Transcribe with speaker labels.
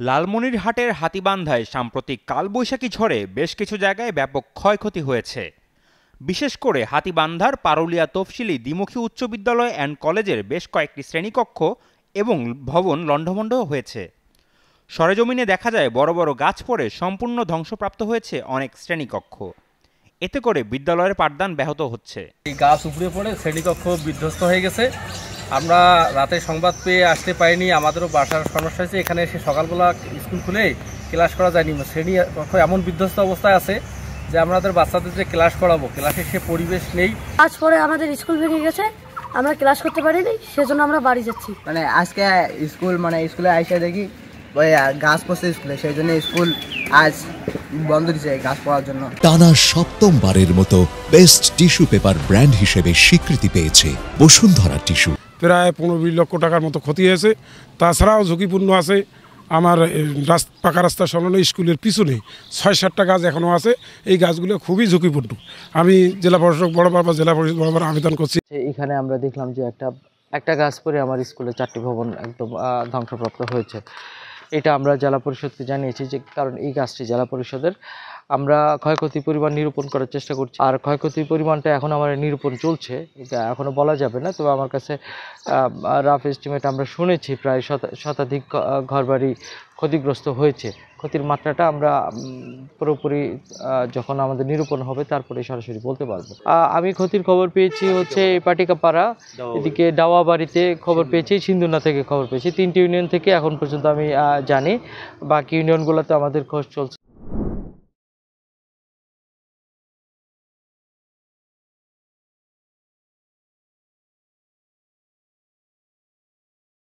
Speaker 1: লালমনিরহাটের হাতীবান্ধায় সাম্প্রতিক কালবৈশাখী ঝড়ে বেশ কিছু জায়গায় ব্যাপক ক্ষয়ক্ষতি হয়েছে। বিশেষ করে হাতীবান্ধার পারুলিয়া তফসিলি দ্বিমুখী উচ্চ বিদ্যালয় অ্যান্ড কলেজের বেশ কয়েকটি শ্রেণীকক্ষ এবং ভবন লণ্ডভণ্ড হয়েছে। সরেজমিনে দেখা যায় বড় বড় গাছ পড়ে সম্পূর্ণ ধ্বংসপ্রাপ্ত হয়েছে অনেক শ্রেণীকক্ষ। এতে করে বিদ্যালয়ের পাঠদান ব্যাহত হচ্ছে।
Speaker 2: এই গাছ উপড়ে পড়ে শ্রেণীকক্ষ বিধ্বস্ত হয়ে গেছে। আমরা রাতে সংবাদ পেয়ে আসতে পারিনি, আমাদেরও বাসার সমস্যা হয়েছে। এখানে এসে সকালবেলা স্কুল খুলে ক্লাস করা যায়নি। শ্রেণীকক্ষ এমন বিধ্বস্ত অবস্থায় আছে যে আমাদের বাচ্চাদের যে ক্লাস করাবো, ক্লাসে সে পরিবেশ নেই।
Speaker 3: আজ পরে আমাদের স্কুল ভেঙে গেছে, আমরা ক্লাস করতে পারিনি, সেজন্য আমরা বাড়ি যাচ্ছি।
Speaker 4: আজকে স্কুলে আইসা দেখি গাছ পড়ছে স্কুলে, সেই জন্য স্কুল আজ বন্ধ দিচ্ছে গাছ পড়ার জন্য।
Speaker 5: টানা সপ্তমবারের মতো বেস্ট টিস্যু পেপার ব্র্যান্ড হিসেবে স্বীকৃতি পেয়েছে বসুন্ধরা টিস্যু।
Speaker 6: প্রায় 15-20 লক্ষ টাকার মতো ক্ষতি হয়েছে। তাছাড়াও ঝুঁকিপূর্ণ আছে আমার পাকা রাস্তার সামনে স্কুলের পিছনে 6-7টা গাছ এখনও আছে। এই গাছগুলো খুবই ঝুঁকিপূর্ণ। আমি জেলা প্রশাসক বরাবর বা জেলা পরিষদ বরাবর আবেদন করছি।
Speaker 7: এখানে আমরা দেখলাম যে একটা গাছ পরে আমার স্কুলে 4টি ভবন একদম ধ্বংসপ্রাপ্ত হয়েছে। এটা আমরা জেলা পরিষদকে জানিয়েছি যে কারণ এই গাছটি জেলা পরিষদের। আমরা ক্ষয়ক্ষতির পরিমাণ নিরূপণ করার চেষ্টা করছি, আর ক্ষয়ক্ষতির পরিমাণটা এখন আমার নিরূপণ চলছে, এটা এখনও বলা যাবে না। তবে আমার কাছে রাফ এস্টিমেট আমরা শুনেছি প্রায় শতাধিক ঘরবাড়ি ক্ষতিগ্রস্ত হয়েছে। ক্ষতির মাত্রাটা আমরা পুরোপুরি যখন আমাদের নিরূপণ হবে তারপরে সরাসরি বলতে পারবো। আমি ক্ষতির খবর পেয়েছি হচ্ছে পাটিকাপাড়া, এদিকে ডাওয়াবাড়িতে খবর পেয়েছি, সিন্ধুনা থেকে খবর পেয়েছি। 3টি ইউনিয়ন থেকে এখন পর্যন্ত আমি জানি, বাকি ইউনিয়নগুলোতে আমাদের খোঁজ চলছে।